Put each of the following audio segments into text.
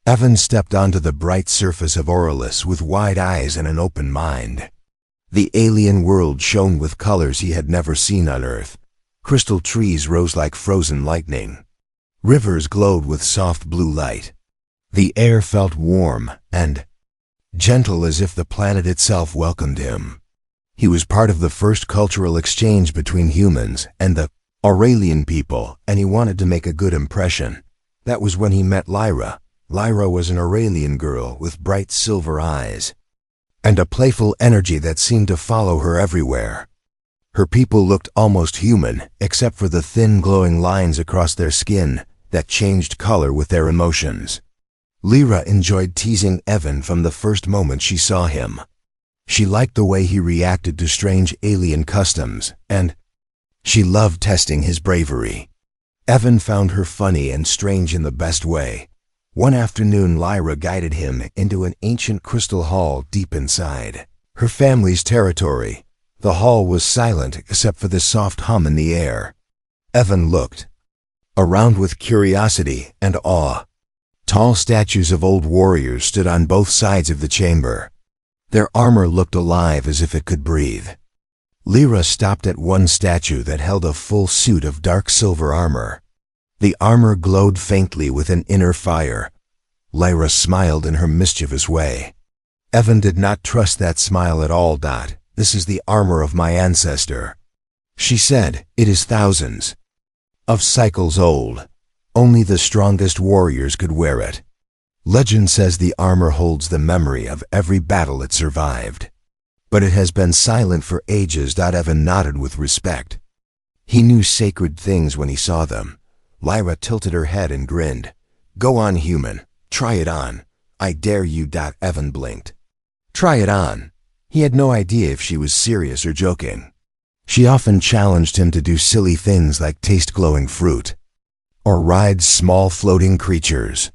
Evan stepped onto the bright surface of Aurelus with wide eyes and an open mind. The alien world shone with colors he had never seen on Earth. Crystal trees rose like frozen lightning. Rivers glowed with soft blue light. The air felt warm and gentle, as if the planet itself welcomed him. He was part of the first cultural exchange between humans and the Aurelian people, and he wanted to make a good impression. That was when he met Lyra. Lyra was an Aurelian girl with bright silver eyes and a playful energy that seemed to follow her everywhere. Her people looked almost human, except for the thin glowing lines across their skin that changed color with their emotions. Lyra enjoyed teasing Evan from the first moment she saw him. She liked the way he reacted to strange alien customs, and she loved testing his bravery. Evan found her funny and strange in the best way. One afternoon, Lyra guided him into an ancient crystal hall deep inside her family's territory. The hall was silent except for the soft hum in the air. Evan looked around with curiosity and awe. Tall statues of old warriors stood on both sides of the chamber. Their armor looked alive, as if it could breathe. Lyra stopped at one statue that held a full suit of dark silver armor. The armor glowed faintly with an inner fire. Lyra smiled in her mischievous way. Evan did not trust that smile at all. "This is the armor of my ancestor," she said. "It is thousands of cycles old. Only the strongest warriors could wear it. Legend says the armor holds the memory of every battle it survived. But it has been silent for ages." Evan nodded with respect. He knew sacred things when he saw them. Lyra tilted her head and grinned. "Go on, human. Try it on. I dare you." Evan blinked. Try it on. He had no idea if she was serious or joking. She often challenged him to do silly things like taste glowing fruit or ride small floating creatures.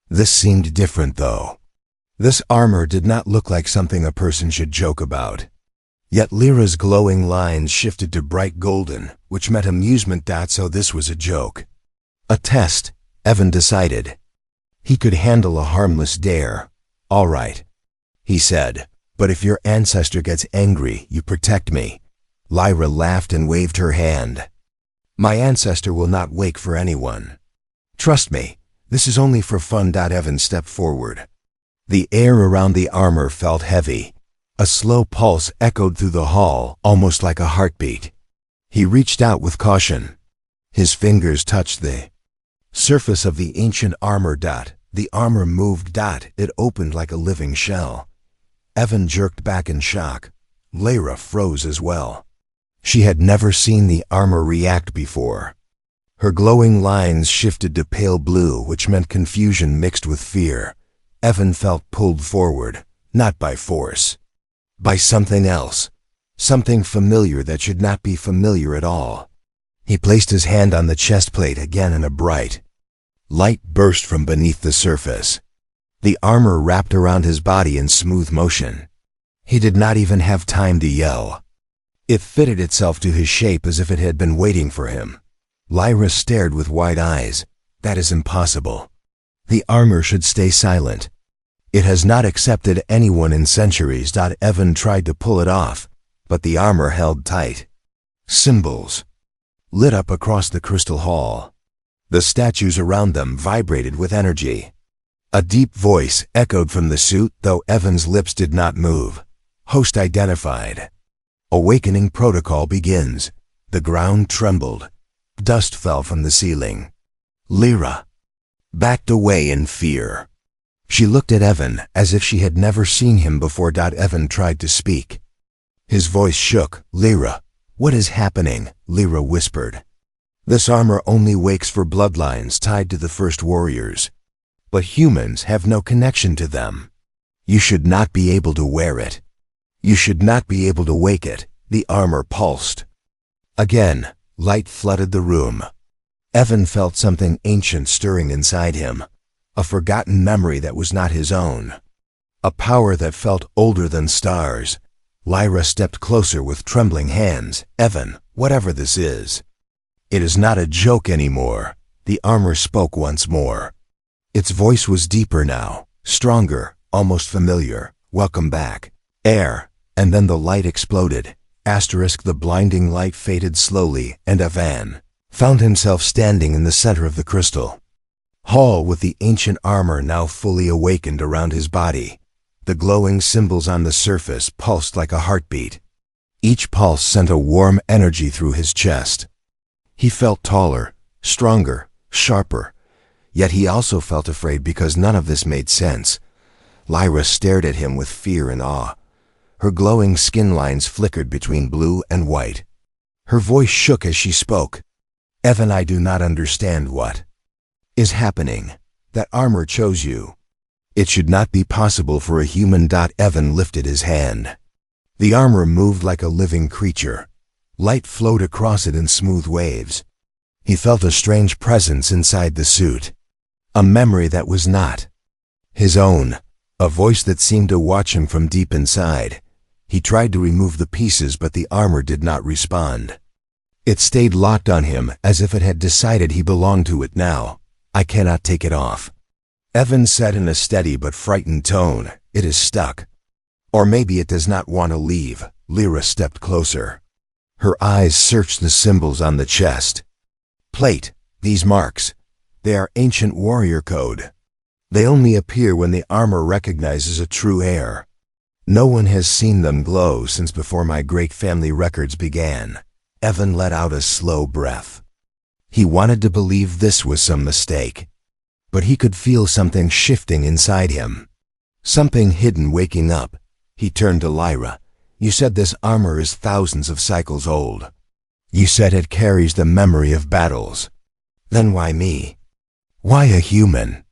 This seemed different, though. This armor did not look like something a person should joke about. Yet Lyra's glowing lines shifted to bright golden, which meant amusement. So this was a joke. A test, Evan decided. He could handle a harmless dare. "All right," he said, "but if your ancestor gets angry, you protect me." Lyra laughed and waved her hand. "My ancestor will not wake for anyone. Trust me, this is only for fun." Evan stepped forward. The air around the armor felt heavy. A slow pulse echoed through the hall, almost like a heartbeat. He reached out with caution. His fingers touched the surface of the ancient armor. The armor moved. It opened like a living shell. Evan jerked back in shock. Lyra froze as well. She had never seen the armor react before. Her glowing lines shifted to pale blue, which meant confusion mixed with fear. Evan felt pulled forward, not by force, by something else, something familiar that should not be familiar at all. He placed his hand on the chest plate again, and a bright light burst from beneath the surface. The armor wrapped around his body in smooth motion. He did not even have time to yell. It fitted itself to his shape as if it had been waiting for him. Lyra stared with wide eyes. "That is impossible. The armor should stay silent. It has not accepted anyone in centuries." Evan tried to pull it off, but the armor held tight. Symbols lit up across the crystal hall. The statues around them vibrated with energy. A deep voice echoed from the suit, though Evan's lips did not move. "Host identified. Awakening protocol begins." The ground trembled. Dust fell from the ceiling. Lyra backed away in fear. She looked at Evan as if she had never seen him before. Evan tried to speak. His voice shook. "Lyra, what is happening?" Lyra whispered. "This armor only wakes for bloodlines tied to the first warriors. But humans have no connection to them. You should not be able to wear it. You should not be able to wake it." The armor pulsed. Again, light flooded the room. Evan felt something ancient stirring inside him. A forgotten memory that was not his own. A power that felt older than stars. Lyra stepped closer with trembling hands. "Evan, whatever this is, it is not a joke anymore." The armor spoke once more. Its voice was deeper now, stronger, almost familiar. "Welcome back, Air." And then the light exploded. The blinding light faded slowly, and Evan found himself standing in the center of the crystal hall with the ancient armor now fully awakened around his body. The glowing symbols on the surface pulsed like a heartbeat. Each pulse sent a warm energy through his chest. He felt taller, stronger, sharper, yet he also felt afraid because none of this made sense. Lyra stared at him with fear and awe. Her glowing skin lines flickered between blue and white. Her voice shook as she spoke. "Evan, I do not understand what is happening. That armor chose you. It should not be possible for a human." Evan lifted his hand. The armor moved like a living creature. Light flowed across it in smooth waves. He felt a strange presence inside the suit. A memory that was not his own. A voice that seemed to watch him from deep inside. He tried to remove the pieces, but the armor did not respond. It stayed locked on him as if it had decided he belonged to it now. "I cannot take it off," Evan said in a steady but frightened tone. "It is stuck. Or maybe it does not want to leave." Lyra stepped closer. Her eyes searched the symbols on the chest. "Plate, these marks. They are ancient warrior code. They only appear when the armor recognizes a true heir. No one has seen them glow since before my great family records began." Evan let out a slow breath. He wanted to believe this was some mistake, but he could feel something shifting inside him. Something hidden waking up. He turned to Lyra. "You said this armor is thousands of cycles old. You said it carries the memory of battles. Then why me? Why a human?"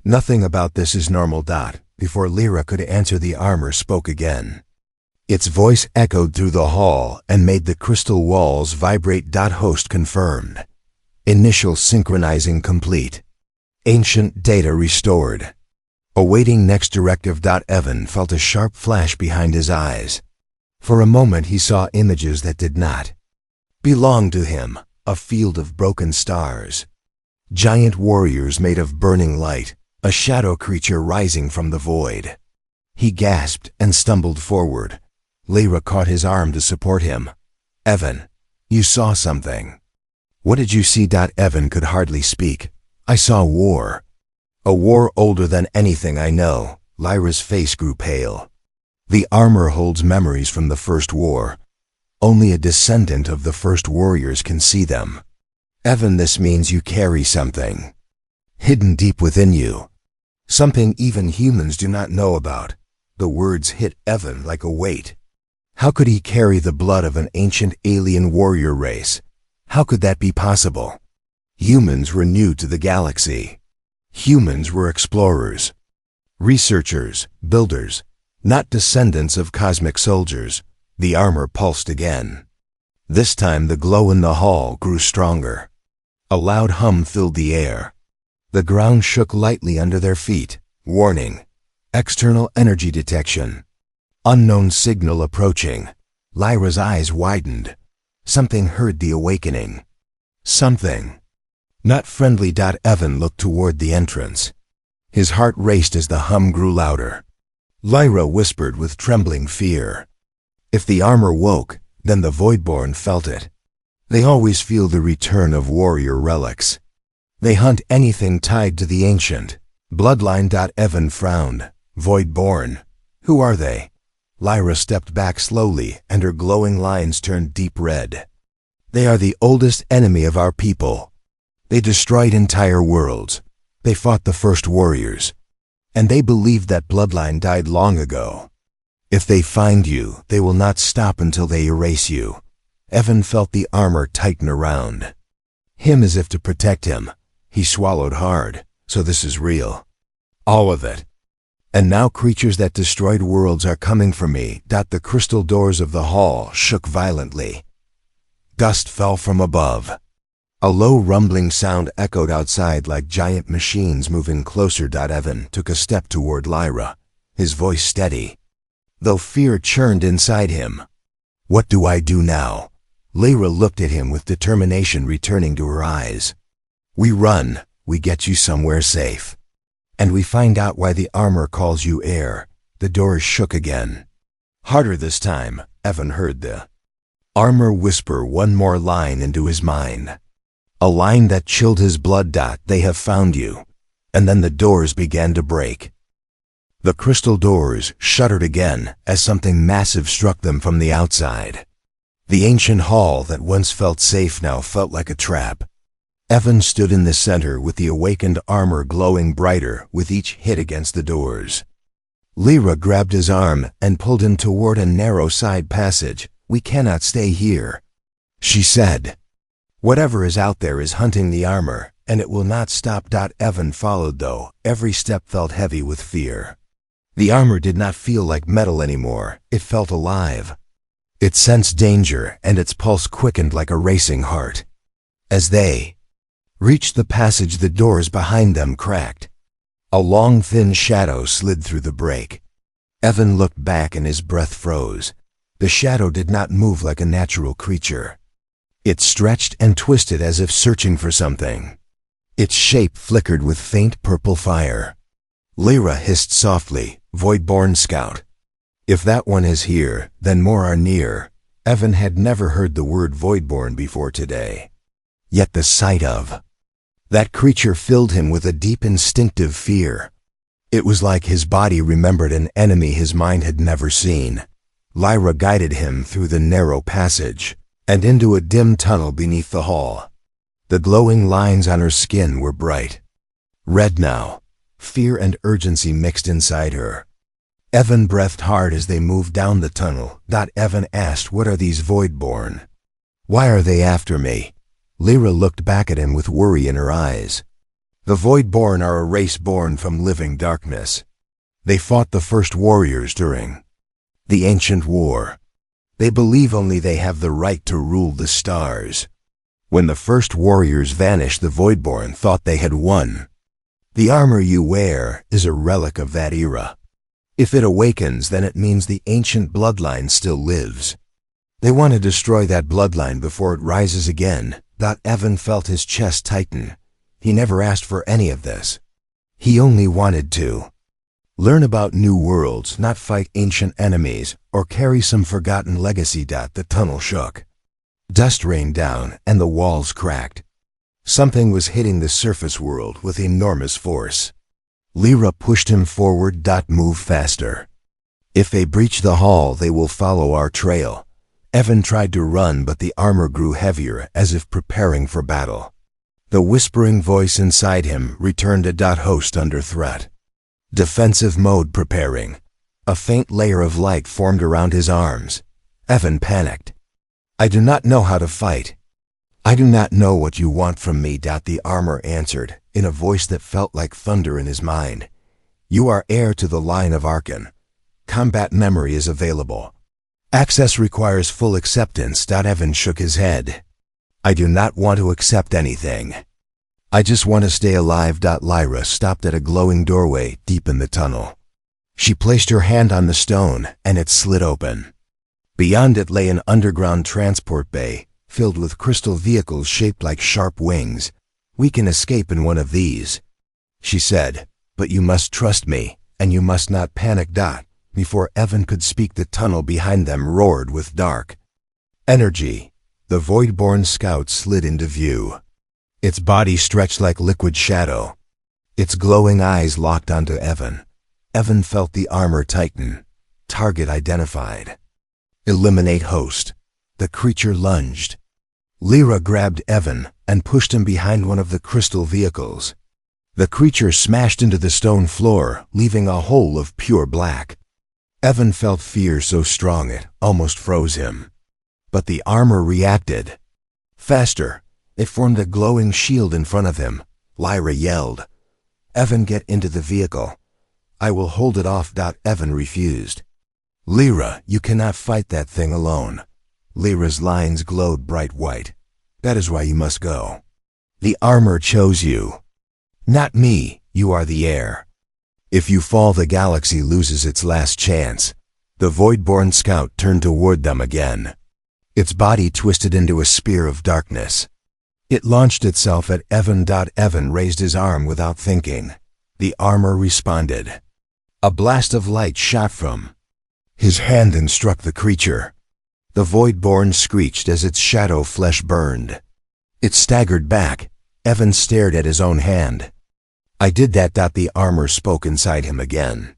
"Nothing about this is normal." Before Lyra could answer, the armor spoke again. Its voice echoed through the hall and made the crystal walls vibrate. "Host confirmed. Initial synchronizing complete. Ancient data restored. Awaiting next directive." Evan felt a sharp flash behind his eyes. For a moment he saw images that did not belong to him. A field of broken stars. Giant warriors made of burning light. A shadow creature rising from the void. He gasped and stumbled forward. Lyra caught his arm to support him. "Evan, you saw something." "What did you see?" Evan could hardly speak. "I saw war. A war older than anything I know." Lyra's face grew pale. "The armor holds memories from the first war. Only a descendant of the first warriors can see them. Evan, this means you carry something hidden deep within you. Something even humans do not know about." The words hit Evan like a weight. How could he carry the blood of an ancient alien warrior race? How could that be possible? Humans were new to the galaxy. Humans were explorers, researchers, builders, not descendants of cosmic soldiers. The armor pulsed again. This time the glow in the hall grew stronger. A loud hum filled the air. The ground shook lightly under their feet. "Warning. External energy detection. Unknown signal approaching." Lyra's eyes widened. Something heard the awakening. Something not friendly. Evan looked toward the entrance. His heart raced as the hum grew louder. Lyra whispered with trembling fear. If the armor woke, then the Voidborn felt it. They always feel the return of warrior relics. They hunt anything tied to the ancient bloodline. Evan frowned. "Voidborn? Who are they?" Lyra stepped back slowly, and her glowing lines turned deep red. "They are the oldest enemy of our people. They destroyed entire worlds. They fought the first warriors. And they believed that bloodline died long ago. If they find you, they will not stop until they erase you." Evan felt the armor tighten around him as if to protect him. He swallowed hard. "So this is real. All of it. And now creatures that destroyed worlds are coming for me." The crystal doors of the hall shook violently. Dust fell from above. A low rumbling sound echoed outside like giant machines moving closer. Evan took a step toward Lyra, his voice steady, though fear churned inside him. "What do I do now?" Lyra looked at him with determination returning to her eyes. "We run. We get you somewhere safe." And we find out why the armor calls you heir. The doors shook again. Harder this time, Evan heard the armor whisper one more line into his mind. A line that chilled his blood. They have found you. And then the doors began to break. The crystal doors shuddered again as something massive struck them from the outside. The ancient hall that once felt safe now felt like a trap. Evan stood in the center with the awakened armor glowing brighter with each hit against the doors. Lyra grabbed his arm and pulled him toward a narrow side passage. We cannot stay here, she said. Whatever is out there is hunting the armor, and it will not stop. Evan followed though. Every step felt heavy with fear. The armor did not feel like metal anymore. It felt alive. It sensed danger, and its pulse quickened like a racing heart. As they reached the passage, the doors behind them cracked. A long, thin shadow slid through the break. Evan looked back and his breath froze. The shadow did not move like a natural creature. It stretched and twisted as if searching for something. Its shape flickered with faint purple fire. Lyra hissed softly, "Voidborn Scout. If that one is here, then more are near." Evan had never heard the word Voidborn before today. Yet the sight of that creature filled him with a deep instinctive fear. It was like his body remembered an enemy his mind had never seen. Lyra guided him through the narrow passage and into a dim tunnel beneath the hall. The glowing lines on her skin were bright red now. Fear and urgency mixed inside her. Evan breathed hard as they moved down the tunnel. Evan asked, "What are these Voidborn? Why are they after me?" Lyra looked back at him with worry in her eyes. "The Voidborn are a race born from living darkness. They fought the first warriors during the ancient war. They believe only they have the right to rule the stars. When the first warriors vanished, the Voidborn thought they had won. The armor you wear is a relic of that era. If it awakens, then it means the ancient bloodline still lives. They want to destroy that bloodline before it rises again." Evan felt his chest tighten. He never asked for any of this. He only wanted to learn about new worlds, not fight ancient enemies, or carry some forgotten legacy. The tunnel shook. Dust rained down, and the walls cracked. Something was hitting the surface world with enormous force. Lyra pushed him forward. "Move faster. If they breach the hall, they will follow our trail." Evan tried to run, but the armor grew heavier, as if preparing for battle. The whispering voice inside him returned a "Host under threat. Defensive mode preparing." A faint layer of light formed around his arms. Evan panicked. "I do not know how to fight." "I do not know what you want from me." The armor answered, in a voice that felt like thunder in his mind. "You are heir to the line of Arkan. Combat memory is available. Access requires full acceptance." Evan shook his head. "I do not want to accept anything. I just want to stay alive." Lyra stopped at a glowing doorway deep in the tunnel. She placed her hand on the stone, and it slid open. Beyond it lay an underground transport bay, filled with crystal vehicles shaped like sharp wings. "We can escape in one of these," she said, "but you must trust me, and you must not panic." Before Evan could speak, the tunnel behind them roared with dark energy. The Voidborn Scout slid into view. Its body stretched like liquid shadow. Its glowing eyes locked onto Evan. Evan felt the armor tighten. Target identified. Eliminate host. The creature lunged. Lyra grabbed Evan and pushed him behind one of the crystal vehicles. The creature smashed into the stone floor, leaving a hole of pure black. Evan felt fear so strong it almost froze him. But the armor reacted. Faster. It formed a glowing shield in front of him. Lyra yelled. "Evan, get into the vehicle." "I will hold it off." Evan refused. "Lyra, you cannot fight that thing alone." Lyra's lines glowed bright white. "That is why you must go. The armor chose you. Not me. You are the heir. If you fall, the galaxy loses its last chance." The Voidborn Scout turned toward them again. Its body twisted into a spear of darkness. It launched itself at Evan. Evan raised his arm without thinking. The armor responded. A blast of light shot from his hand and struck the creature. The Voidborn screeched as its shadow flesh burned. It staggered back. Evan stared at his own hand. I did that. The armor spoke inside him again.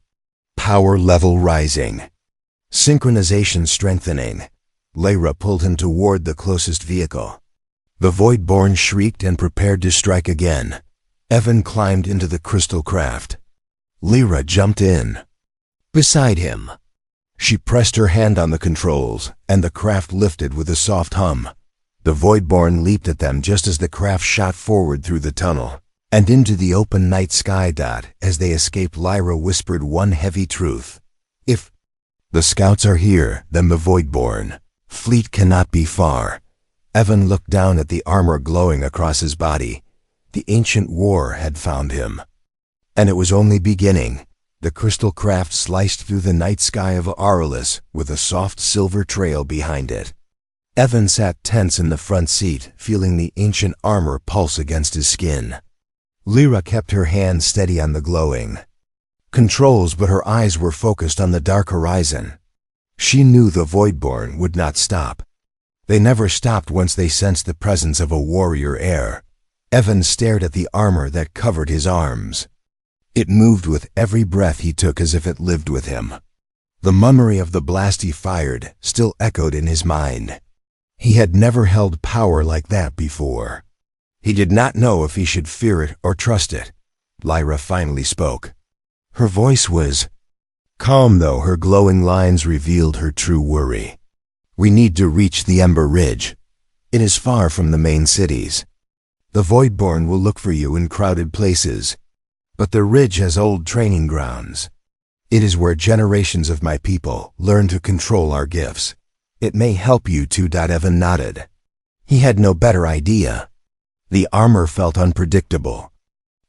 Power level rising. Synchronization strengthening. Lyra pulled him toward the closest vehicle. The Voidborn shrieked and prepared to strike again. Evan climbed into the crystal craft. Lyra jumped in beside him. She pressed her hand on the controls, and the craft lifted with a soft hum. The Voidborn leaped at them just as the craft shot forward through the tunnel and into the open night sky. As they escaped, Lyra whispered one heavy truth. If the scouts are here, then the Voidborn fleet cannot be far. Evan looked down at the armor glowing across his body. The ancient war had found him. And it was only beginning. The crystal craft sliced through the night sky of Aurelus with a soft silver trail behind it. Evan sat tense in the front seat, feeling the ancient armor pulse against his skin. Lyra kept her hand steady on the glowing controls, but her eyes were focused on the dark horizon. She knew the Voidborn would not stop. They never stopped once they sensed the presence of a warrior heir. Evan stared at the armor that covered his arms. It moved with every breath he took as if it lived with him. The memory of the blast he fired still echoed in his mind. He had never held power like that before. He did not know if he should fear it or trust it. Lyra finally spoke. Her voice was calm, though her glowing lines revealed her true worry. We need to reach the Ember Ridge. It is far from the main cities. The Voidborn will look for you in crowded places. But the ridge has old training grounds. It is where generations of my people learn to control our gifts. It may help you too. Evan nodded. He had no better idea. The armor felt unpredictable,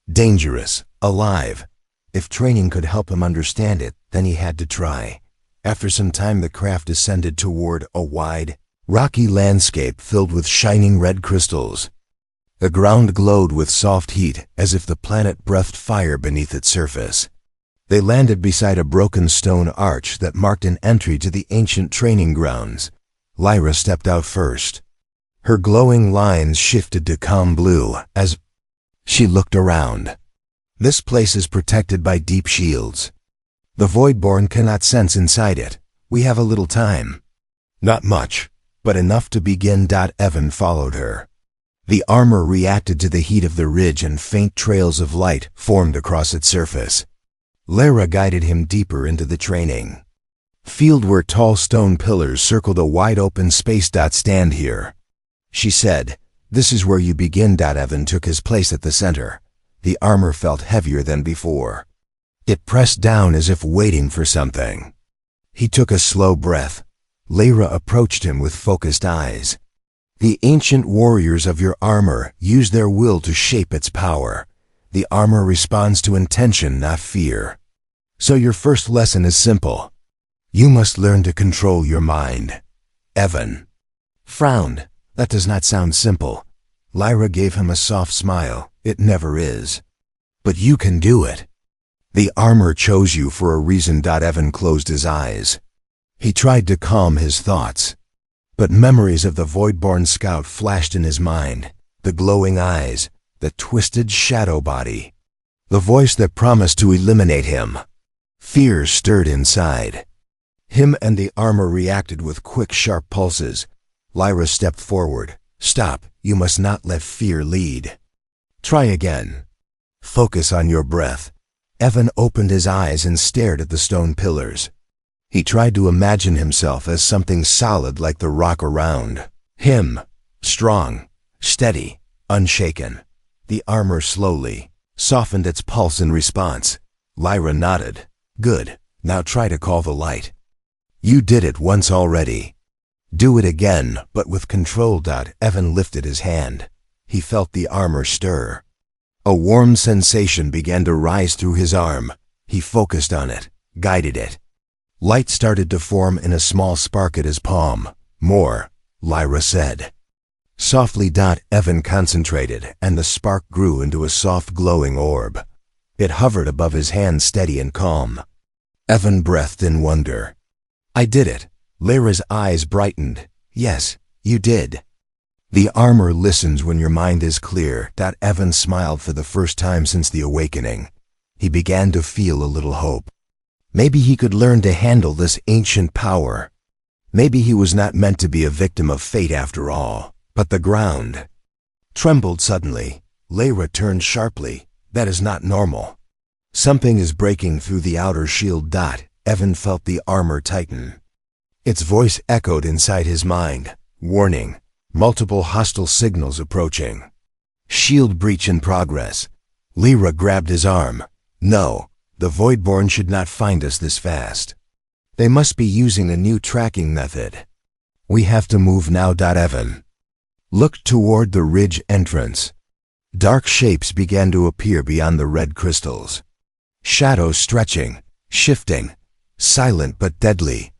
dangerous, alive. If training could help him understand it, then he had to try. After some time, the craft descended toward a wide, rocky landscape filled with shining red crystals. The ground glowed with soft heat, as if the planet breathed fire beneath its surface. They landed beside a broken stone arch that marked an entry to the ancient training grounds. Lyra stepped out first. Her glowing lines shifted to calm blue as she looked around. This place is protected by deep shields. The Voidborn cannot sense inside it. We have a little time. Not much, but enough to begin. Evan followed her. The armor reacted to the heat of the ridge, and faint trails of light formed across its surface. Lyra guided him deeper into the training field where tall stone pillars circled a wide-open space. Stand here, she said. This is where you begin. Evan took his place at the center. The armor felt heavier than before. It pressed down as if waiting for something. He took a slow breath. Lyra approached him with focused eyes. The ancient warriors of your armor use their will to shape its power. The armor responds to intention, not fear. So your first lesson is simple. You must learn to control your mind. Evan frowned. That does not sound simple. Lyra gave him a soft smile. It never is. But you can do it. The armor chose you for a reason. Evan closed his eyes. He tried to calm his thoughts. But memories of the Voidborn scout flashed in his mind. The glowing eyes, the twisted shadow body, the voice that promised to eliminate him. Fear stirred inside him, and the armor reacted with quick, sharp pulses. Lyra stepped forward. Stop. You must not let fear lead. Try again. Focus on your breath. Evan opened his eyes and stared at the stone pillars. He tried to imagine himself as something solid like the rock around him. Strong, steady, unshaken. The armor slowly softened its pulse in response. Lyra nodded. Good. Now try to call the light. You did it once already. Do it again, but with control. Evan lifted his hand. He felt the armor stir. A warm sensation began to rise through his arm. He focused on it, guided it. Light started to form in a small spark at his palm. More, Lyra said. Softly. Evan concentrated, and the spark grew into a soft glowing orb. It hovered above his hand, steady and calm. Evan breathed in wonder. "I did it." Lyra's eyes brightened. "Yes, you did." "The armor listens when your mind is clear." Evan smiled for the first time since the awakening. He began to feel a little hope. Maybe he could learn to handle this ancient power. Maybe he was not meant to be a victim of fate after all. But the ground trembled suddenly. Lyra turned sharply. "That is not normal. Something is breaking through the outer shield." Evan felt the armor tighten. Its voice echoed inside his mind. Warning. Multiple hostile signals approaching. Shield breach in progress. Lyra grabbed his arm. "No, the Voidborn should not find us this fast. They must be using a new tracking method. We have to move now." Evan looked toward the ridge entrance. Dark shapes began to appear beyond the red crystals. Shadows stretching, shifting, silent but deadly.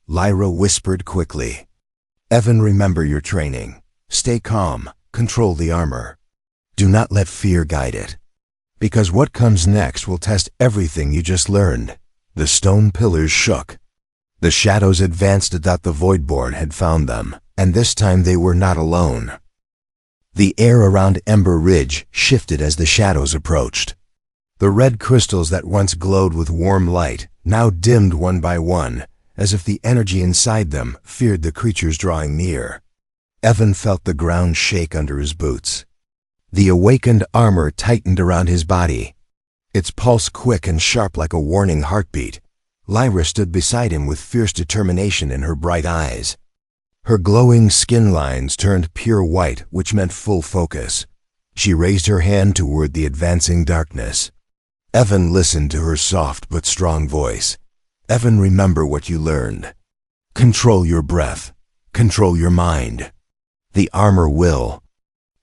Lyra whispered quickly. "Evan, remember your training. Stay calm, control the armor. Do not let fear guide it. Because what comes next will test everything you just learned." The stone pillars shook. The shadows advanced. The Voidborn had found them, and this time they were not alone. The air around Ember Ridge shifted as the shadows approached. The red crystals that once glowed with warm light now dimmed one by one, as if the energy inside them feared the creatures drawing near. Evan felt the ground shake under his boots. The awakened armor tightened around his body, its pulse quick and sharp like a warning heartbeat. Lyra stood beside him with fierce determination in her bright eyes. Her glowing skin lines turned pure white, which meant full focus. She raised her hand toward the advancing darkness. Evan listened to her soft but strong voice. "Evan, remember what you learned. Control your breath. Control your mind. The armor will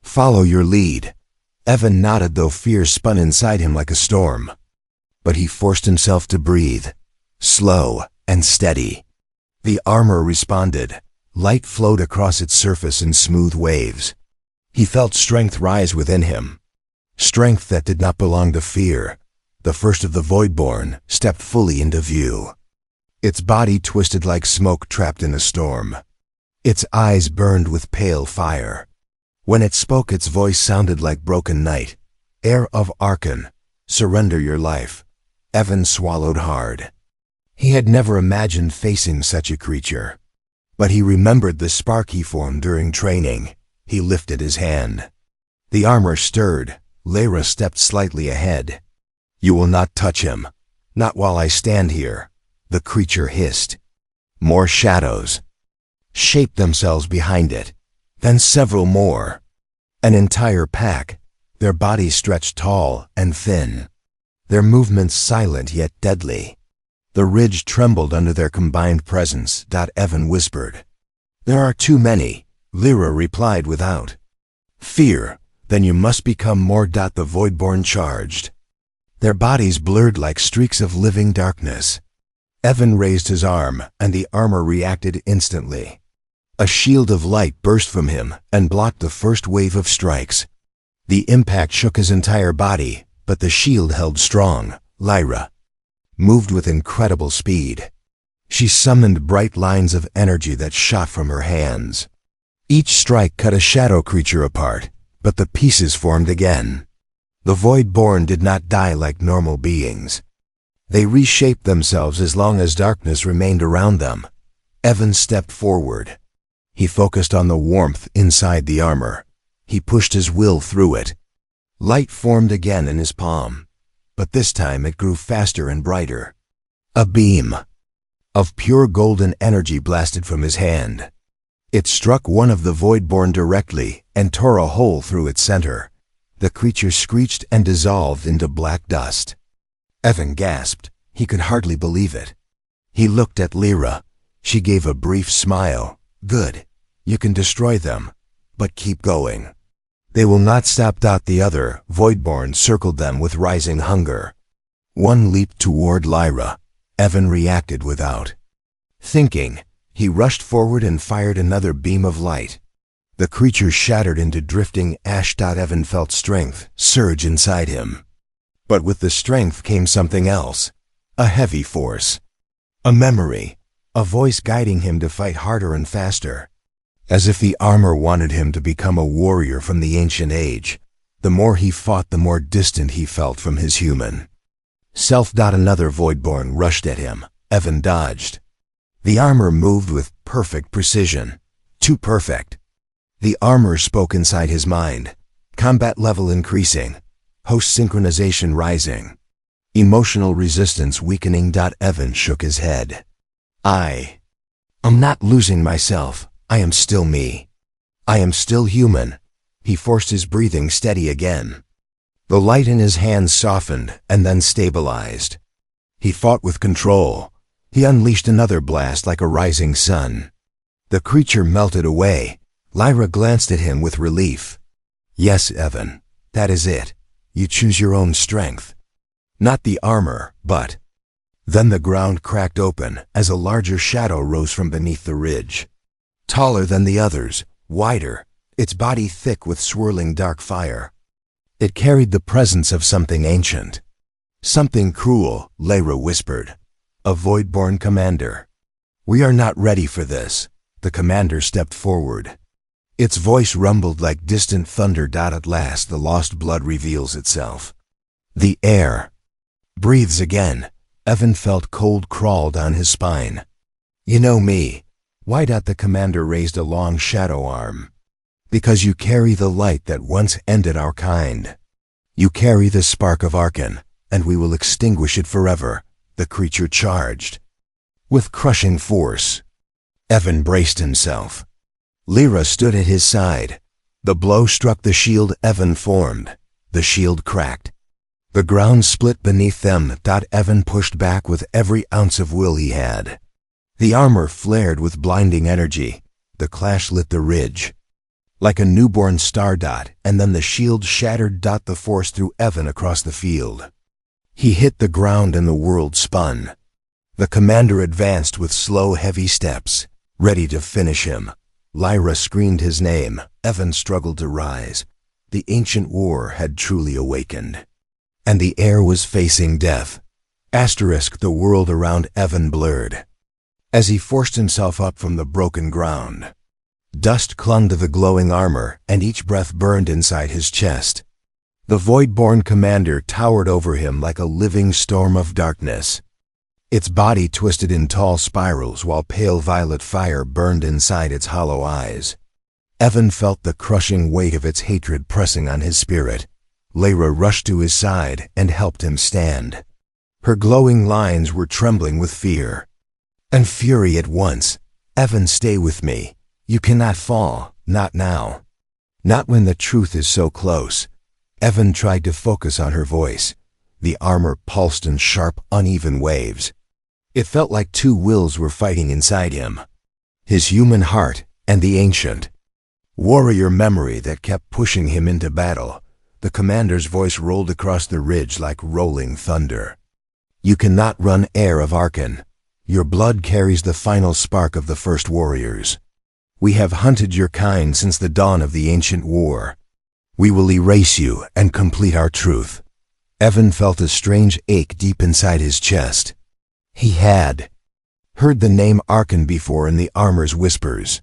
follow your lead." Evan nodded, though fear spun inside him like a storm. But he forced himself to breathe, slow and steady. The armor responded. Light flowed across its surface in smooth waves. He felt strength rise within him. Strength that did not belong to fear. The first of the Voidborn stepped fully into view. Its body twisted like smoke trapped in a storm. Its eyes burned with pale fire. When it spoke, its voice sounded like broken night. "Heir of Archon, surrender your life." Evan swallowed hard. He had never imagined facing such a creature. But he remembered the spark he formed during training. He lifted his hand. The armor stirred. Lyra stepped slightly ahead. "You will not touch him. Not while I stand here," the creature hissed. More shadows shaped themselves behind it, then several more. An entire pack, their bodies stretched tall and thin, their movements silent yet deadly. The ridge trembled under their combined presence. Evan whispered. "There are too many," Lyra replied without fear. "Then you must become more." The Voidborn charged. Their bodies blurred like streaks of living darkness. Evan raised his arm, and the armor reacted instantly. A shield of light burst from him and blocked the first wave of strikes. The impact shook his entire body, but the shield held strong. Lyra moved with incredible speed. She summoned bright lines of energy that shot from her hands. Each strike cut a shadow creature apart, but the pieces formed again. The Voidborn did not die like normal beings. They reshaped themselves as long as darkness remained around them. Evan stepped forward. He focused on the warmth inside the armor. He pushed his will through it. Light formed again in his palm, but this time it grew faster and brighter. A beam of pure golden energy blasted from his hand. It struck one of the Voidborn directly and tore a hole through its center. The creature screeched and dissolved into black dust. Evan gasped. He could hardly believe it. He looked at Lyra. She gave a brief smile. "Good. You can destroy them, but keep going. They will not stop." The other Voidborn circled them with rising hunger. One leaped toward Lyra. Evan reacted without thinking. He rushed forward and fired another beam of light. The creature shattered into drifting ash. Evan felt strength surge inside him. But with the strength came something else, a heavy force, a memory, a voice guiding him to fight harder and faster. As if the armor wanted him to become a warrior from the ancient age. The more he fought, the more distant he felt from his human self. Another Voidborn rushed at him. Evan dodged. The armor moved with perfect precision. Too perfect. The armor spoke inside his mind. Combat level increasing. Host synchronization rising. Emotional resistance weakening. Evan shook his head. I'm not losing myself. I am still me. I am still human. He forced his breathing steady again. The light in his hands softened and then stabilized. He fought with control. He unleashed another blast like a rising sun. The creature melted away. Lyra glanced at him with relief. Yes, Evan, that is it. You choose your own strength. Not the armor, but... Then the ground cracked open as a larger shadow rose from beneath the ridge. Taller than the others, wider, its body thick with swirling dark fire. It carried the presence of something ancient. Something cruel, Lyra whispered. A Voidborn commander. We are not ready for this. The commander stepped forward. Its voice rumbled like distant thunder. At last the lost blood reveals itself. The air breathes again. Evan felt cold crawl down his spine. You know me. Why? The commander raised a long shadow arm. Because you carry the light that once ended our kind. You carry the spark of Arkan, and we will extinguish it forever, the creature charged. With crushing force. Evan braced himself. Lyra stood at his side. The blow struck the shield Evan formed. The shield cracked. The ground split beneath them. Evan pushed back with every ounce of will he had. The armor flared with blinding energy. The clash lit the ridge. Like a newborn star. And then the shield shattered. The force threw Evan across the field. He hit the ground and the world spun. The commander advanced with slow, heavy steps, ready to finish him. Lyra screamed his name. Evan struggled to rise. The ancient war had truly awakened. And the air was facing death. The world around Evan blurred. As he forced himself up from the broken ground, dust clung to the glowing armor, and each breath burned inside his chest. The Voidborn commander towered over him like a living storm of darkness. Its body twisted in tall spirals while pale violet fire burned inside its hollow eyes. Evan felt the crushing weight of its hatred pressing on his spirit. Lyra rushed to his side and helped him stand. Her glowing lines were trembling with fear and fury at once. Evan, stay with me. You cannot fall, not now. Not when the truth is so close. Evan tried to focus on her voice. The armor pulsed in sharp, uneven waves. It felt like two wills were fighting inside him. His human heart and the ancient warrior memory that kept pushing him into battle. The commander's voice rolled across the ridge like rolling thunder. You cannot run heir of Arkan. Your blood carries the final spark of the first warriors. We have hunted your kind since the dawn of the ancient war. We will erase you and complete our truth. Evan felt a strange ache deep inside his chest. He had heard the name Arkan before in the armor's whispers,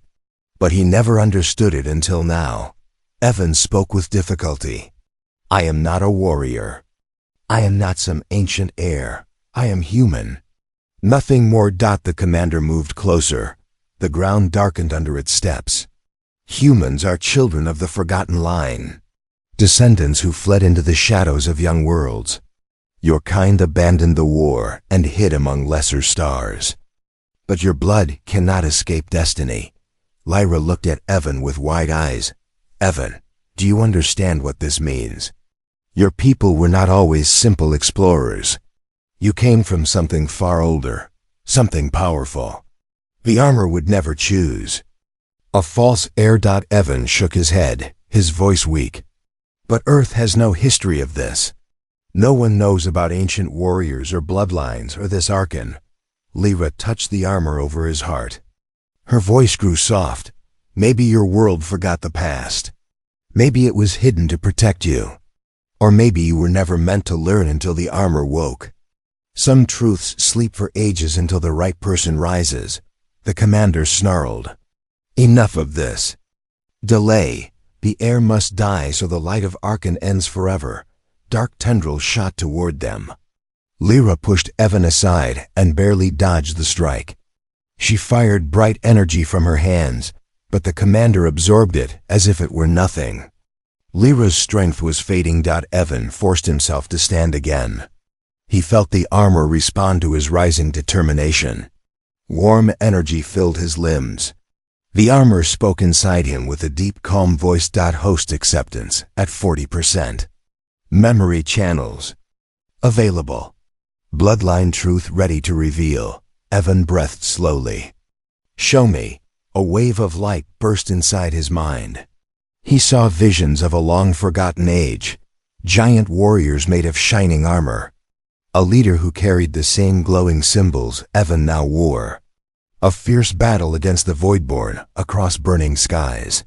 but he never understood it until now. Evan spoke with difficulty. I am not a warrior. I am not some ancient heir. I am human. Nothing more. The commander moved closer. The ground darkened under its steps. Humans are children of the forgotten line, descendants who fled into the shadows of young worlds. Your kind abandoned the war and hid among lesser stars. But your blood cannot escape destiny. Lyra looked at Evan with wide eyes. Evan, do you understand what this means? Your people were not always simple explorers. You came from something far older, something powerful. The armor would never choose. A false heir. Evan shook his head, his voice weak. But Earth has no history of this. No one knows about ancient warriors or bloodlines or this Arkan. Lyra touched the armor over his heart. Her voice grew soft. Maybe your world forgot the past. Maybe it was hidden to protect you. Or maybe you were never meant to learn until the armor woke. Some truths sleep for ages until the right person rises. The commander snarled. Enough of this. Delay. The heir must die so the light of Arkan ends forever. Dark tendrils shot toward them. Lyra pushed Evan aside and barely dodged the strike. She fired bright energy from her hands, but the commander absorbed it as if it were nothing. Lyra's strength was fading. Evan forced himself to stand again. He felt the armor respond to his rising determination. Warm energy filled his limbs. The armor spoke inside him with a deep, calm voice. Host acceptance at 40%. Memory channels available. Bloodline truth ready to reveal. Evan breathed slowly. Show me. A wave of light burst inside his mind. He saw visions of a long-forgotten age. Giant warriors made of shining armor. A leader who carried the same glowing symbols Evan now wore. A fierce battle against the Voidborn across burning skies.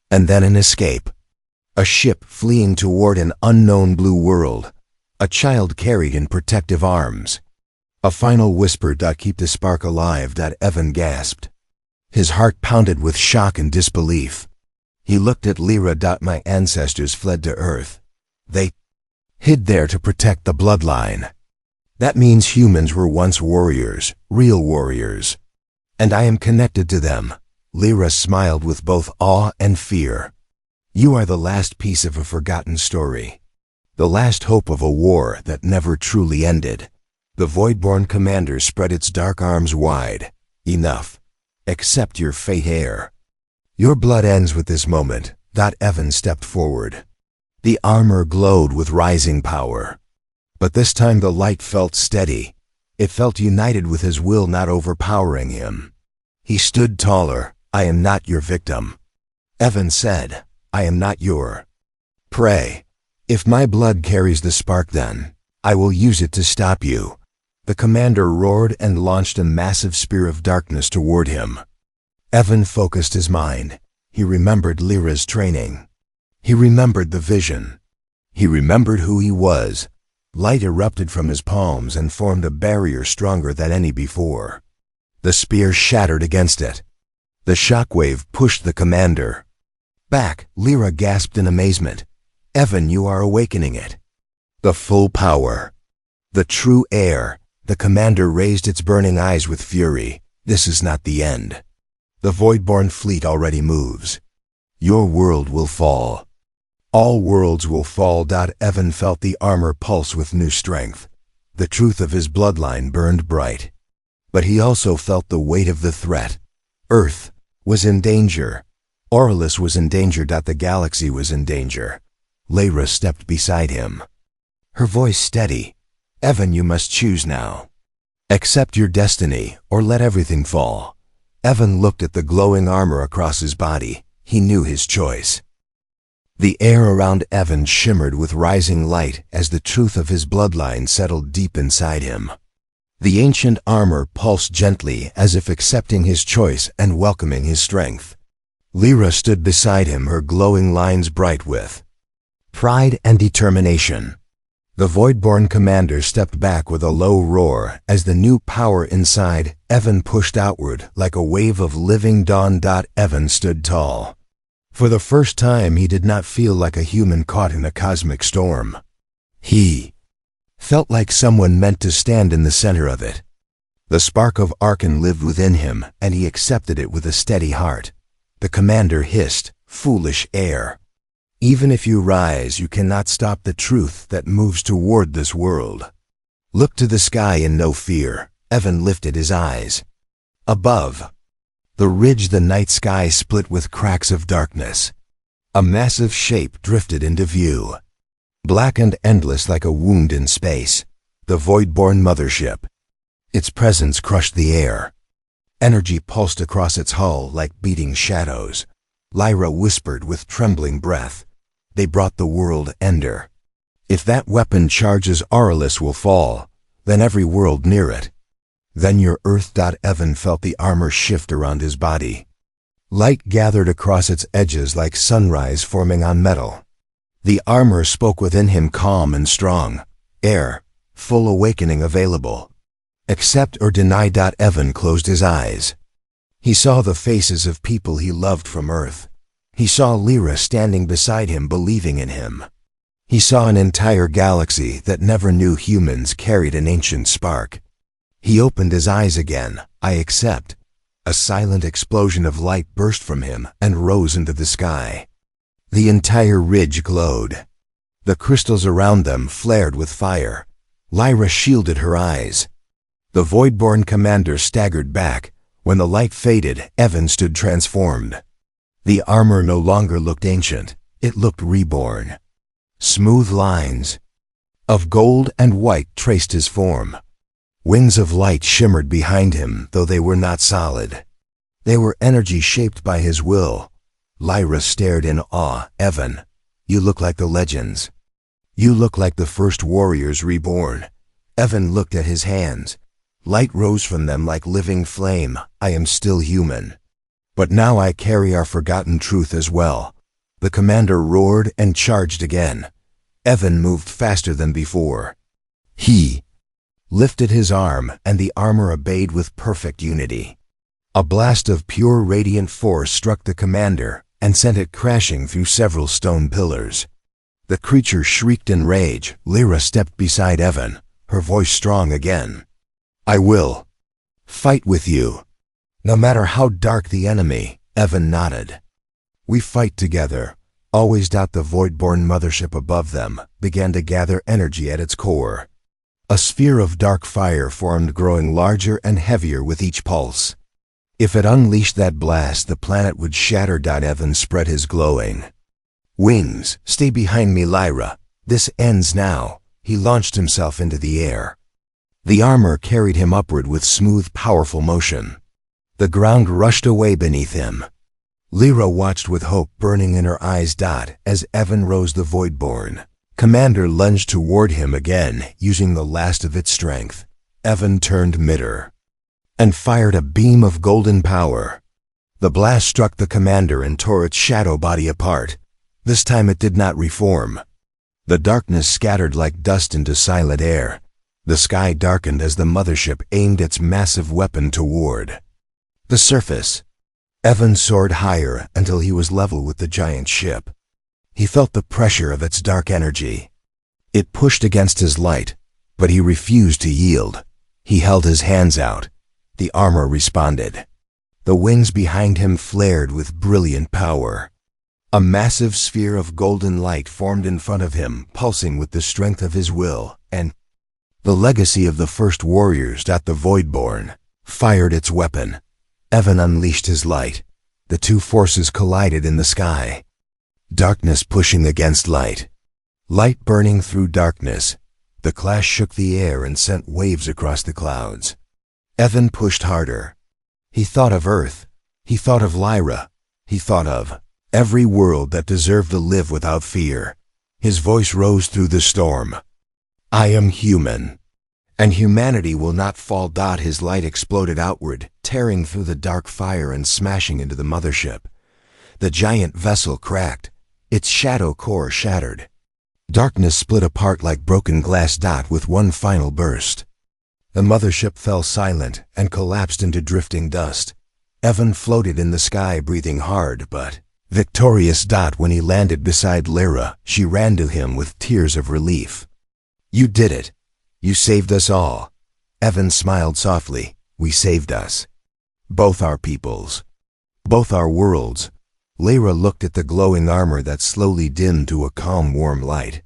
And then an escape. A ship fleeing toward an unknown blue world. A child carried in protective arms. A final whisper. Keep the spark alive. Evan gasped. His heart pounded with shock and disbelief. He looked at Lyra. My ancestors fled to Earth. They hid there to protect the bloodline. That means humans were once warriors, real warriors. And I am connected to them. Lyra smiled with both awe and fear. You are the last piece of a forgotten story. The last hope of a war that never truly ended. The Voidborn commander spread its dark arms wide. Enough. Accept your fate, heir. Your blood ends with this moment. Evan stepped forward. The armor glowed with rising power. But this time the light felt steady. It felt united with his will, not overpowering him. He stood taller. I am not your victim. Evan said, I am not your prey. If my blood carries the spark, then I will use it to stop you. The commander roared and launched a massive spear of darkness toward him. Evan focused his mind. He remembered Lyra's training. He remembered the vision. He remembered who he was. Light erupted from his palms and formed a barrier stronger than any before. The spear shattered against it. The shockwave pushed the commander back. Lyra gasped in amazement. Evan, you are awakening it. The full power. The true heir. The commander raised its burning eyes with fury. This is not the end. The Voidborn fleet already moves. Your world will fall. All worlds will fall. Evan felt the armor pulse with new strength. The truth of his bloodline burned bright. But he also felt the weight of the threat. Earth was in danger. Aurelus was in danger. The galaxy was in danger. Lyra stepped beside him. Her voice steady. Evan, you must choose now. Accept your destiny, or let everything fall. Evan looked at the glowing armor across his body. He knew his choice. The air around Evan shimmered with rising light as the truth of his bloodline settled deep inside him. The ancient armor pulsed gently as if accepting his choice and welcoming his strength. Lyra stood beside him, her glowing lines bright with pride and determination. The Voidborn commander stepped back with a low roar as the new power inside Evan pushed outward like a wave of living dawn. Evan stood tall. For the first time, he did not feel like a human caught in a cosmic storm. He felt like someone meant to stand in the center of it. The spark of Arkan lived within him, and he accepted it with a steady heart. The commander hissed, "Foolish heir. Even if you rise, you cannot stop the truth that moves toward this world. Look to the sky in no fear." Evan lifted his eyes. Above the ridge, the night sky split with cracks of darkness. A massive shape drifted into view. Black and endless like a wound in space. The Voidborn mothership. Its presence crushed the air. Energy pulsed across its hull like beating shadows. Lyra whispered with trembling breath. They brought the world ender. If that weapon charges, Aurelus will fall, then every world near it. Then your Earth. Evan felt the armor shift around his body. Light gathered across its edges like sunrise forming on metal. The armor spoke within him, calm and strong. Air, full awakening available. Accept or deny. Evan closed his eyes. He saw the faces of people he loved from Earth. He saw Lyra standing beside him, believing in him. He saw an entire galaxy that never knew humans carried an ancient spark. He opened his eyes again. I accept. A silent explosion of light burst from him and rose into the sky. The entire ridge glowed. The crystals around them flared with fire. Lyra shielded her eyes. The Voidborn commander staggered back. When the light faded, Evan stood transformed. The armor no longer looked ancient. It looked reborn. Smooth lines of gold and white traced his form. Wings of light shimmered behind him, though they were not solid. They were energy shaped by his will. Lyra stared in awe. Evan, you look like the legends. You look like the first warriors reborn. Evan looked at his hands. Light rose from them like living flame. I am still human. But now I carry our forgotten truth as well. The commander roared and charged again. Evan moved faster than before. He lifted his arm, and the armor obeyed with perfect unity. A blast of pure radiant force struck the commander and sent it crashing through several stone pillars. The creature shrieked in rage. Lyra stepped beside Evan, her voice strong again. I will fight with you, no matter how dark the enemy. Evan nodded. We fight together. Always. The Voidborn mothership above them began to gather energy at its core. A sphere of dark fire formed, growing larger and heavier with each pulse. If it unleashed that blast, the planet would shatter. Evan spread his glowing wings. Stay behind me, Lyra. This ends now. He launched himself into the air. The armor carried him upward with smooth, powerful motion. The ground rushed away beneath him. Lyra watched with hope burning in her eyes. As Evan rose, the Voidborn commander lunged toward him again, using the last of its strength. Evan turned midder and fired a beam of golden power. The blast struck the commander and tore its shadow body apart. This time it did not reform. The darkness scattered like dust into silent air. The sky darkened as the mothership aimed its massive weapon toward the surface. Evan soared higher until he was level with the giant ship. He felt the pressure of its dark energy. It pushed against his light, but he refused to yield. He held his hands out. The armor responded. The wings behind him flared with brilliant power. A massive sphere of golden light formed in front of him, pulsing with the strength of his will, and the legacy of the first warriors. The Voidborn fired its weapon. Evan unleashed his light. The two forces collided in the sky. Darkness pushing against light. Light burning through darkness. The clash shook the air and sent waves across the clouds. Evan pushed harder. He thought of Earth. He thought of Lyra. He thought of every world that deserved to live without fear. His voice rose through the storm. I am human, and humanity will not fall. His light exploded outward, tearing through the dark fire and smashing into the mothership. The giant vessel cracked. Its shadow core shattered. Darkness split apart like broken glass. With one final burst, the mothership fell silent and collapsed into drifting dust. Evan floated in the sky, breathing hard but victorious. When he landed beside Lyra, she ran to him with tears of relief. You did it. You saved us all. Evan smiled softly. We saved us. Both our peoples. Both our worlds. Lyra looked at the glowing armor that slowly dimmed to a calm, warm light.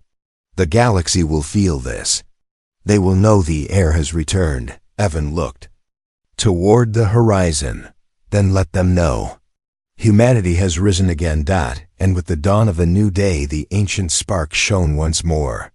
The galaxy will feel this. They will know the heir has returned. Evan looked toward the horizon. Then let them know. Humanity has risen again. And with the dawn of a new day, the ancient spark shone once more.